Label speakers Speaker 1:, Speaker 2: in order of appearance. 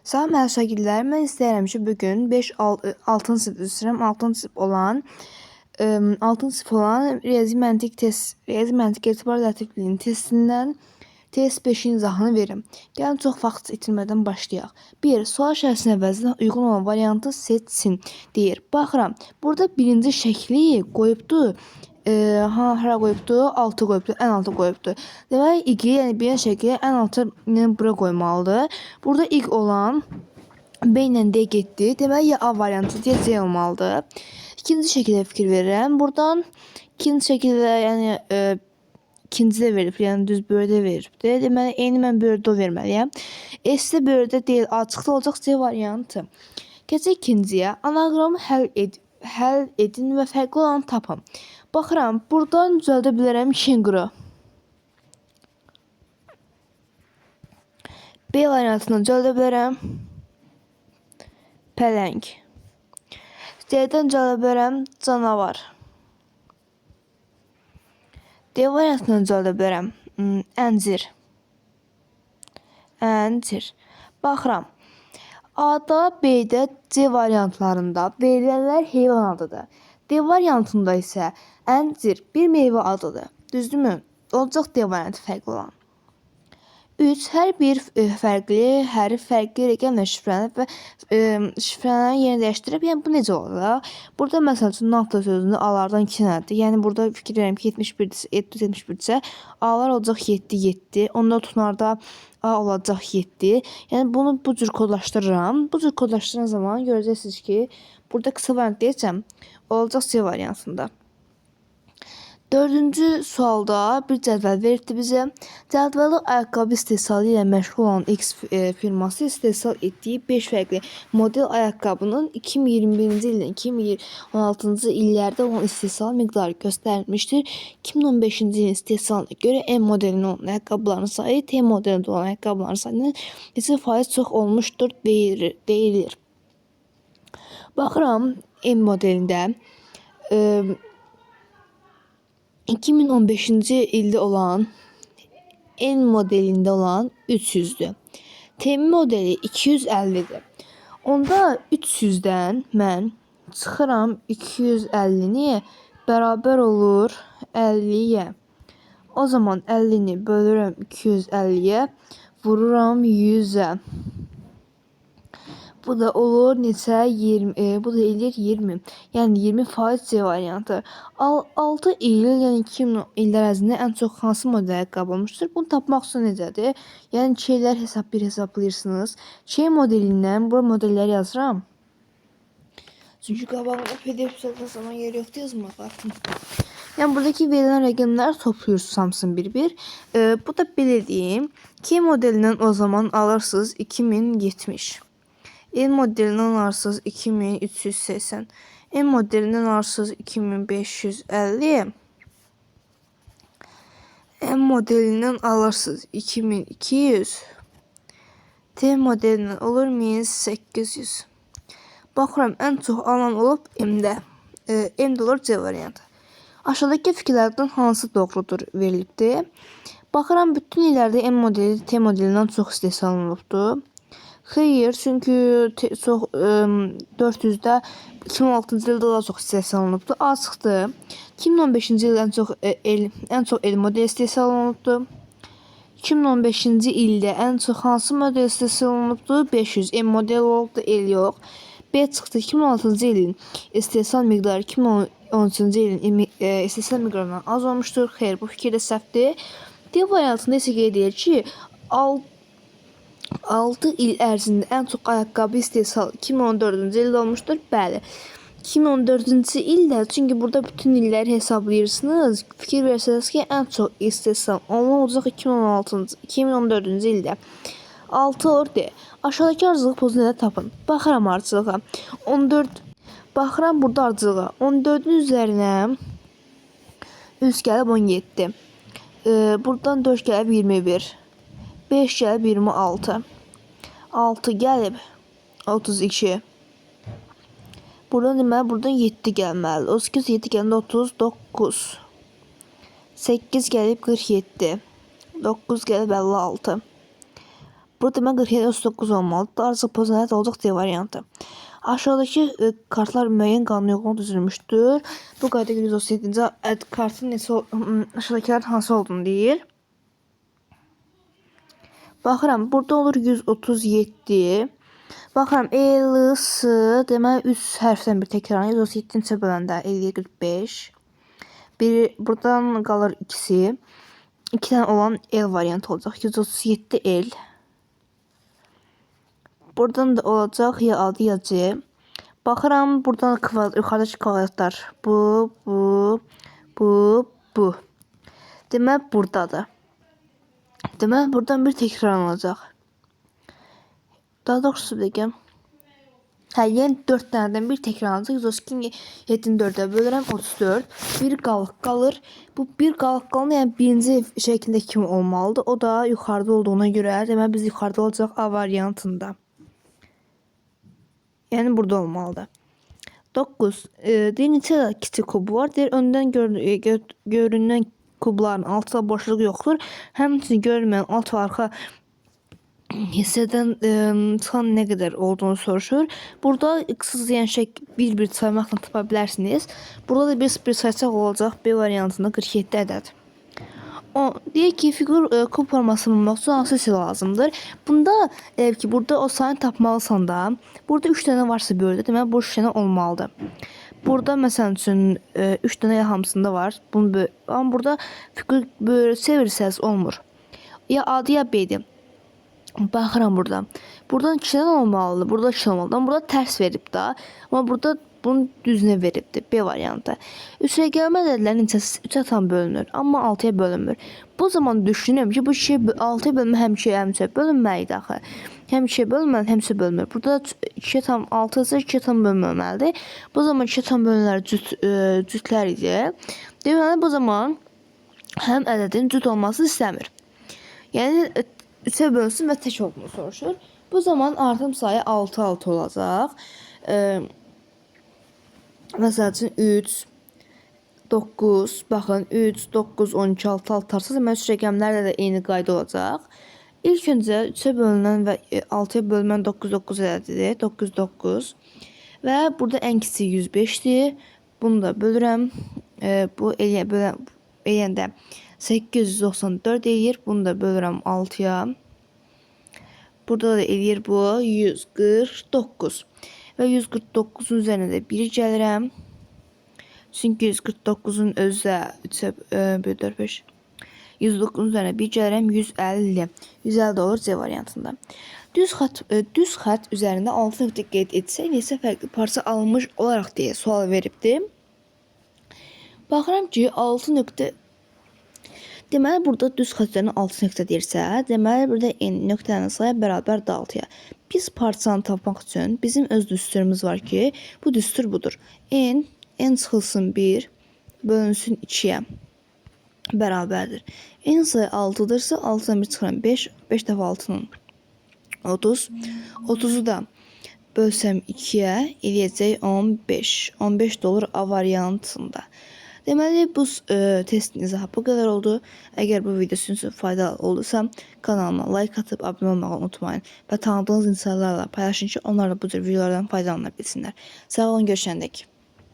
Speaker 1: Salam əziz şagirdlər, mən istəyirəm ki, bugün 6-cı sinif üzrəm 6-cı sinif olan 6-cı sinif olan riyazi məntiq test, riyazi məntiq etibar lətifliyinin testindən test 5-in izahını verim. Gəlin çox vaxt itirmədən başlayaq. 1. Sual şərhinin əvəzinə uyğun olan variantı seçsin deyir. Baxıram, burada birinci şəkli qoyubdu. Hara qoyubdu? 6 qoyubdu, ən altı qoyubdu. Deməli, ilk, yəni birinci şəkli ən altı bura qoymalıdır. Burada ilk olan B ilə D getdi. Deməli, ya A variantı, ya C olmalıdır. İkinci şəkildə fikir verirəm. Buradan ikinci şəkildə, yəni ikincidə verib, yəni düz bölüdə veribdir. Deməli, eyni mən bölüdə verməliyəm. S-də bölüdə deyil, açıqda olacaq C variantı. Keçək ikinciyə. Anaqqramı həll edin və fərqli olanı tapın. Baxıram, buradan düzəldə bilərəm kenguru. B variantını düzəldə bilərəm pələng. C-dən düzəldə bilərəm canavar. D variantını düzəldə bilərəm əncir. Baxıram. A-da, B-də, C variantlarında verilənlər heyvan adıdır. D variantında isə əncir bir meyvə adıdır. Düzdürmü? Olacaq D variantı fərqli olan. 3. Hər bir hərf fərqli rəqəmlə şifrələnib və şifrələnən yerini dəyişdirib. Yəni, bu necə olur? Burada, məsəl üçün, nafta sözünü A-lardan 2 nədir? Yəni, burada fikir verirəm ki, 71-dirsə, A-lar olacaq 7, onda tutunarda A olacaq 7. Yəni, bunu bu cür kodlaşdırıram. Bu cür kodlaşdıran zaman görəcəksiniz ki, burada qısa variant deyəcəm, olacaq C variantında. 4-cü sualda bir cədvəl veribdi bizə. Cədvəli ayaqqabı istehsalı ilə məşğul olan X firması istehsal etdiyi 5 fərqli model ayaqqabının 2021-ci ildən 2016-cı illərdə olan istehsal miqdarı göstərilmişdir. 2015-ci ilin istehsalına görə M modelində olan ayaqqabıların sayı T modelində olan ayaqqabıların sayından neçə faiz çox olmuşdur deyilir. Baxıram, M modelində 2015-ci ildə olan N modelində olan 300-dür. T modeli 250-dir. Onda 300-dən mən çıxıram 250-ni bərabər olur 50-yə. O zaman 50-ni bölürəm 250-yə, vururam 100-ə. Bu da olur neçə? 20. Bu da eləyir 20. Yəni 20% C variantı. 6 iyul, yəni 2000 illər ərzində ən çox hansı model ayaqqabı olmuşdur? Bunu tapmaq üçün necədir? Yəni şeylər hesablayırsınız. Şey modelindən bu modelləri yazıram. Çünki qabağımda PDF yazılan zaman yer yoxdur yazmağa. Yəni buradakı verilən rəqəmləri toplayırsınız hamısını bir-bir. Bu da belə deyim. K modelindən o zaman alırsınız 2070. N modelindən alırsınız 2380. M modelindən alırsınız 2550. M modelindən alırsınız 2200. T modelindən olur 1800. Baxıram, ən çox alan olub M-də. M-də olur C variantı. Aşağıdakı fikirlərdən hansı doğrudur verilibdir? Baxıram, bütün illərdə M modeli T modelindən çox istehsal olunubdur. Xeyr, çünki 400-də 2016-cı ildə daha çox istehsal olunubdur. A çıxdı. 2015-ci il ən çox L model istehsal olunubdur. 2015-ci ildə ən çox hansı model istehsal olunubdur? 500. M model olubdur, L yox. B çıxdı. 2016-cı ilin istehsal miqdarı 2013-cü ilin istehsal miqdarından az olmuşdur. Xeyr, bu fikir də səhvdir. D variantında isə qeyd edir ki, 6 il ərzində ən çox ayaqqabı istehsal 2014-cü ildə olmuşdur. Bəli. 2014-cü ildə, çünki burada bütün illəri hesablayırsınız. Fikir versəniz ki, ən çox istehsal olacaq 2014-cü ildə. 6 olur D. Aşağıdakı ardıcıllıq pozisiyonu tapın. Baxıram ardıcılığa. 14. Baxıram burada ardıcılığa. 14-ün üzərinə 3 gəlib 17. Buradan 4 gəlib 21. 5 gəlib 26. 6 gəlib 32. Buradan deməli, buradan 7 gəlməli. 38, 7 gəlib 39. 8 gəlib 47. 9 gəlib 56. Burada mən 47-39 olmalıdır. Artıq pozisiya nədir olacaq D variantı. Aşağıdakı kartlar müəyyən qanuna uyğun düzülmüşdür. Bu qayda 137-ci kartın aşağıdakilərin hansı olduğunu deyir. Baxıram, burada olur 137. Baxıram, E, L, S, deməli 3 hərfdən bir təkrar. 137-ci böləndə 50-45. Buradan qalır ikisi. 2 dənə olan L variantı olacaq. 137 L. Buradan da olacaq ya A ya C. Baxıram, buradan yuxarıdakı kvadratlar. Bu. Demək, buradadır. Demək, buradan bir təkrar olacaq. Daha doğrusu bir dəqiqə. Yəni 4 dənədən bir təkrar olacaq. 132-ni 7-4-ə bölürəm, 34. Bir qalıq qalır. Bu bir qalıq qalan, yəni birinci şəklində kimi olmalıdır. O da yuxarıda olduğuna görə, demək biz yuxarıda olacaq A variantında. Yəni burada olmalıdır. 9. Deyir, neçə kiçik kub var? Deyir, öndən görünən kubların altında boşluq yoxdur. Həmçinin görünməyən alt və arxa hissədən çıxan nə qədər olduğunu soruşur. Burada x-ın şəkil bir-bir saymaqla tapa bilərsiniz. Burada da bir saysaq olacaq B variantında 47 ədəd. Deyək ki, fiqur kub formasını bulmaq üçün hansı hissələr lazımdır? Bunda ki, burada o sayını tapmalısan da, burada 3 dənə varsa bölüdə, demək bu 3 dənə olmalıdır. Burada məsəl üçün 3 dənə hamısında var. Amma burada fiqur çevirsəz olmur. Ya A-dır ya B-dir. Baxıram burada. Buradan 2 dənə olmalıdır. Burada 2 olmalıdır. Amma burada tərs verib da. Amma burada bunun düzünə veribdir. B variantı. Üstə gəlmə ədədlərin neçəsi 3-ə tam bölünür, amma 6-ya bölünmür. Bu zaman düşünürəm ki, bu 6-ya bölünmə həmişə bölünməlidir axı. Həmişə bölünməlidir, həmişə bölünmür. Burada 2-yə tam 6-sə 2-yə tam bölünməməlidir. Bu zaman 2-yə tam bölünənlər cütlər idi. Deməli, bu zaman həm ədədin cüt olması istəmir. Yəni 3-ə bölünsün və tək olduğunu soruşur. Bu zaman artım sayı 6 olacaq. Məsəl üçün 3, 9, baxın 3, 9, 12, 6 artarsa demək 3 rəqəmlərlə də eyni qayda olacaq. İlk öncə 3-ə bölünən və 6-ya bölünən 9 ədədidir. 9. Və burada ən kiçik 105-dir. Bunu da bölürəm. Bu eləyəndə 894 eləyir. Bunu da bölürəm 6-ya. Burada da eləyir bu 149. Və 149-un üzərinə də 1 gəlirəm. Çünki 149-un özü 4, 5. 109-un üzərinə 1 gəlirəm, 150. 150 olur C variantında. Düz xətt üzərində 6 nöqtə qeyd etsək, neçə fərqli parça alınmış olaraq deyə sual veribdir. Baxıram ki, 6 nöqtə. Deməli, burada düz xətt üzərində 6 nöqtə deyirsə, deməli, burada nöqtənin sayı bərabərdir 6-ya. Biz parçanı tapmaq üçün bizim öz düsturumuz var ki, bu düstur budur. N çıxılsın 1, bölünsün 2-yə bərabərdir. N sayı 6-dırsa, 6-dan 1 çıxıram 5, 5 dəfə 6-nın 30. 30-u da bölsəm 2-yə eləyəcək 15. 15 də olur A variantında. Deməli, bu testin izahı bu qədər oldu. Əgər bu video sizin üçün faydalı olursa, kanalıma like atıb abunə olmağı unutmayın və tanıdığınız insanlarla paylaşın ki, onlar da bu cür videolardan faydalana bilsinlər. Sağ olun, görüşəndək.